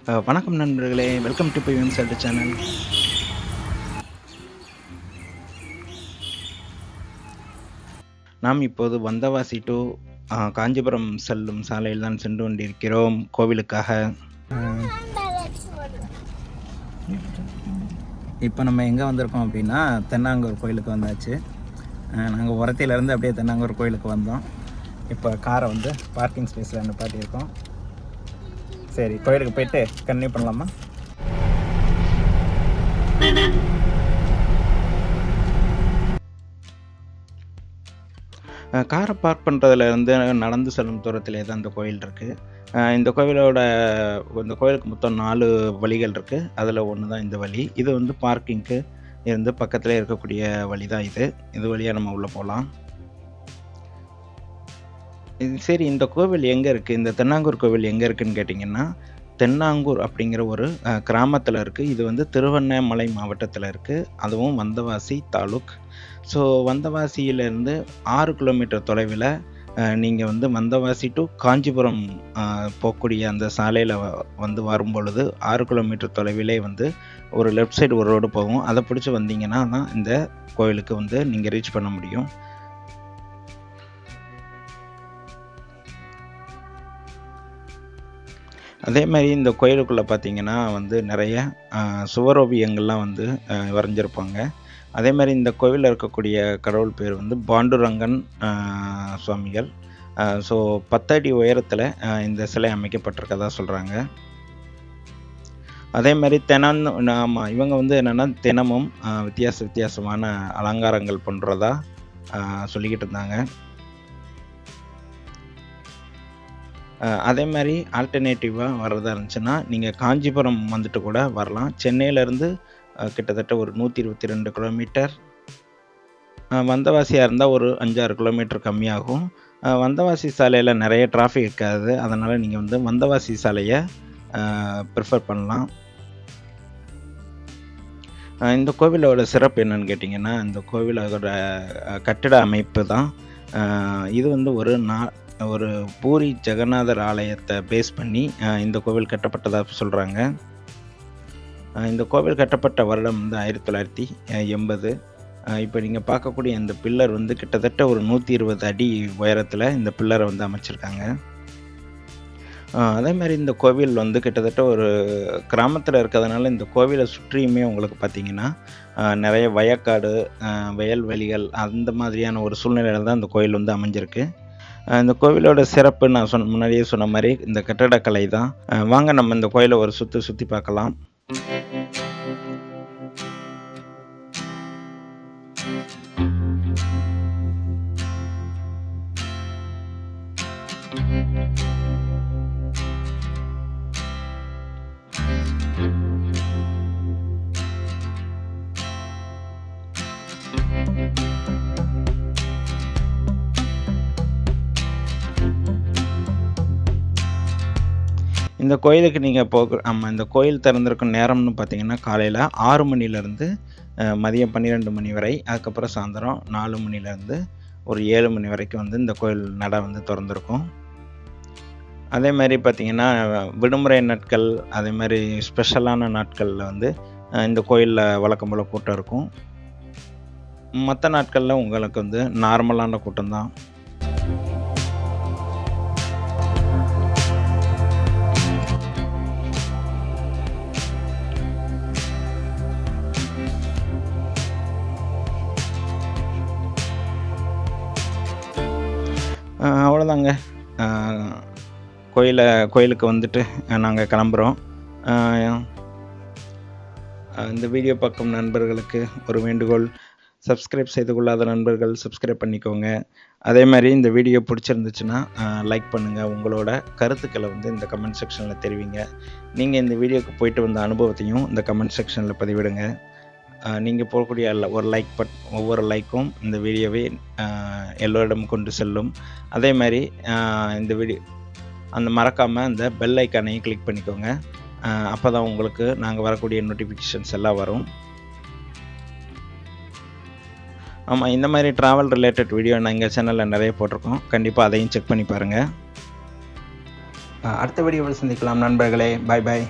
வணக்கம் நண்பர்களே, welcome to PVM celled channel. நாம் இப்போது வந்தவாசி டு காஞ்சிபுரம் செல்லும் சாலையில் தான் சென்று கொண்டிருக்கிறோம் கோவிலுக்காக. இப்போ நம்ம எங்கே வந்திருக்கோம் அப்படின்னா தென்னாங்கூர் கோயிலுக்கு வந்தாச்சு. நாங்கள் உரத்திலேருந்து அப்படியே தென்னாங்கூர் கோயிலுக்கு வந்தோம். இப்போ காரை வந்து பார்க்கிங் ஸ்பேஸில் நிப்பாட்டியிருக்கோம். சரி, கோயிலுக்கு போயிட்டு கன்டினியூ பண்ணலாமா? காரை பார்க் பண்ணுறதுலேருந்து நடந்து செல்லும் தூரத்திலே தான் இந்த கோயில் இருக்குது. இந்த கோயிலுக்கு மொத்தம் 4 வழிகள் இருக்குது. அதில் ஒன்று தான் இந்த வழி. இது வந்து பார்க்கிங்க்கு இருந்து பக்கத்தில் இருக்கக்கூடிய வழி தான் இது வழியாக நம்ம உள்ளே போகலாம். சரி, இந்த கோவில் எங்கே இருக்குது, இந்த தென்னாங்கூர் கோவில் எங்கே இருக்குதுன்னு கேட்டிங்கன்னா, தென்னாங்கூர் அப்படிங்கிற ஒரு கிராமத்தில் இருக்குது. இது வந்து திருவண்ணாமலை மாவட்டத்தில் இருக்குது. அதுவும் வந்தவாசி தாலுக். ஸோ வந்தவாசியிலேருந்து 6 கிலோமீட்டர் தொலைவில் நீங்கள் வந்து வந்தவாசி டு காஞ்சிபுரம் போகக்கூடிய அந்த சாலையில் வந்து வரும்பொழுது 6 கிலோமீட்டர் தொலைவிலே வந்து ஒரு லெஃப்ட் சைடு ஒரு ரோடு போகும். அதை பிடிச்சி வந்தீங்கன்னா தான் இந்த கோயிலுக்கு வந்து நீங்கள் ரீச் பண்ண முடியும். அதே மாதிரி இந்த கோயிலுக்குள்ளே பார்த்தீங்கன்னா வந்து நிறைய சுவரோவியங்கள்லாம் வந்து வரைஞ்சிருப்பாங்க. அதே மாதிரி இந்த கோவிலில் இருக்கக்கூடிய கடவுள் பேர் வந்து பாண்டுரங்கன் சுவாமிகள். ஸோ 10 அடி உயரத்தில் இந்த சிலை அமைக்கப்பட்டிருக்கதா சொல்கிறாங்க. அதே மாதிரி இவங்க வந்து என்னென்னா தினமும் வித்தியாசமான அலங்காரங்கள் பண்ணுறதா சொல்லிக்கிட்டு இருந்தாங்க. அதே மாதிரி ஆல்டர்னேட்டிவாக வர்றதா இருந்துச்சுன்னா நீங்கள் காஞ்சிபுரம் வந்துட்டு கூட வரலாம். சென்னையிலேருந்து கிட்டத்தட்ட ஒரு 122 கிலோமீட்டர். வந்தவாசியாக இருந்தால் ஒரு 5-6 கிலோமீட்டர் கம்மியாகும். வந்தவாசி சாலையில் நிறைய டிராஃபிக் இருக்காது. அதனால் நீங்கள் வந்து வந்தவாசி சாலையை ப்ரிஃபர் பண்ணலாம். இந்த கோவிலோட சிறப்பு என்னன்னு கேட்டிங்கன்னா, இந்த கோவிலோட கட்டிட அமைப்பு தான். இது வந்து ஒரு பூரி ஜெகநாதர் ஆலயத்தை பேஸ் பண்ணி இந்த கோவில் கட்டப்பட்டதாக சொல்கிறாங்க. இந்த கோவில் கட்டப்பட்ட வருடம் வந்து 1980. இப்போ நீங்கள் பார்க்கக்கூடிய இந்த பில்லர் வந்து கிட்டத்தட்ட ஒரு 120 அடி உயரத்தில் இந்த பில்லரை வந்து அமைச்சிருக்காங்க. அதே மாதிரி இந்த கோவில் வந்து கிட்டத்தட்ட ஒரு கிராமத்தில் இருக்கிறதுனால இந்த கோவிலை சுற்றியுமே உங்களுக்கு பார்த்திங்கன்னா நிறைய வயக்காடு, வயல்வெளிகள் அந்த மாதிரியான ஒரு சூழ்நிலையில் தான் இந்த கோயில் வந்து அமைஞ்சிருக்கு. இந்த கோவிலோட சிறப்பு நான் முன்னாடியே சொன்ன மாதிரி இந்த கட்டடக்கலை தான். வாங்க நம்ம இந்த கோயிலை ஒரு சுற்றி பார்க்கலாம். இந்த கோயிலுக்கு நீங்கள் இந்த கோயில் திறந்திருக்கும் நேரம்னு பார்த்தீங்கன்னா காலையில் 6 மணிலேருந்து மதியம் 12 மணி வரை. அதுக்கப்புறம் சாயந்தரம் 4 மணிலேருந்து ஒரு 7 மணி வரைக்கும் வந்து இந்த கோயில் நடை வந்து திறந்திருக்கும். அதே மாதிரி பார்த்திங்கன்னா விடுமுறை நாட்கள், அதே மாதிரி ஸ்பெஷலான நாட்களில் வந்து இந்த கோயிலில் வழக்கம் போல் கூட்டம் இருக்கும். மற்ற நாட்களில் உங்களுக்கு வந்து நார்மலான கூட்டம் தான். அவ்வளோதாங்க. கோயிலுக்கு வந்துட்டு நாங்கள் கிளம்புறோம். இந்த வீடியோ பார்க்கும் நண்பர்களுக்கு ஒரு வேண்டுகோள், சப்ஸ்கிரைப் செய்து கொள்ளாத நண்பர்கள் சப்ஸ்கிரைப் பண்ணிக்கோங்க. அதே மாதிரி இந்த வீடியோ பிடிச்சிருந்துச்சுன்னா லைக் பண்ணுங்கள். உங்களோட கருத்துக்களை வந்து இந்த கமெண்ட் செக்ஷனில் தெரிவிங்க. நீங்கள் இந்த வீடியோக்கு போயிட்டு வந்த அனுபவத்தையும் இந்த கமெண்ட் செக்ஷனில் பதிவிடுங்க. நீங்கள் போடக்கூடிய ஒவ்வொரு லைக்கும் இந்த வீடியோவை எல்லோரிடம் கொண்டு செல்லும். அதே மாதிரி இந்த வீடியோ மறக்காமல் இந்த பெல் ஐக்கானையும் கிளிக் பண்ணிக்கோங்க. அப்போ தான் உங்களுக்கு நாங்கள் வரக்கூடிய நோட்டிஃபிகேஷன்ஸ் எல்லாம் வரும். ஆமாம், இந்த மாதிரி ட்ராவல் ரிலேட்டட் வீடியோ நான் எங்கள் சேனலில் நிறைய போட்டிருக்கோம். கண்டிப்பாக அதையும் செக் பண்ணி பாருங்கள். அடுத்த வீடியோவில் சந்திக்கலாம் நண்பர்களே. பாய் பாய்.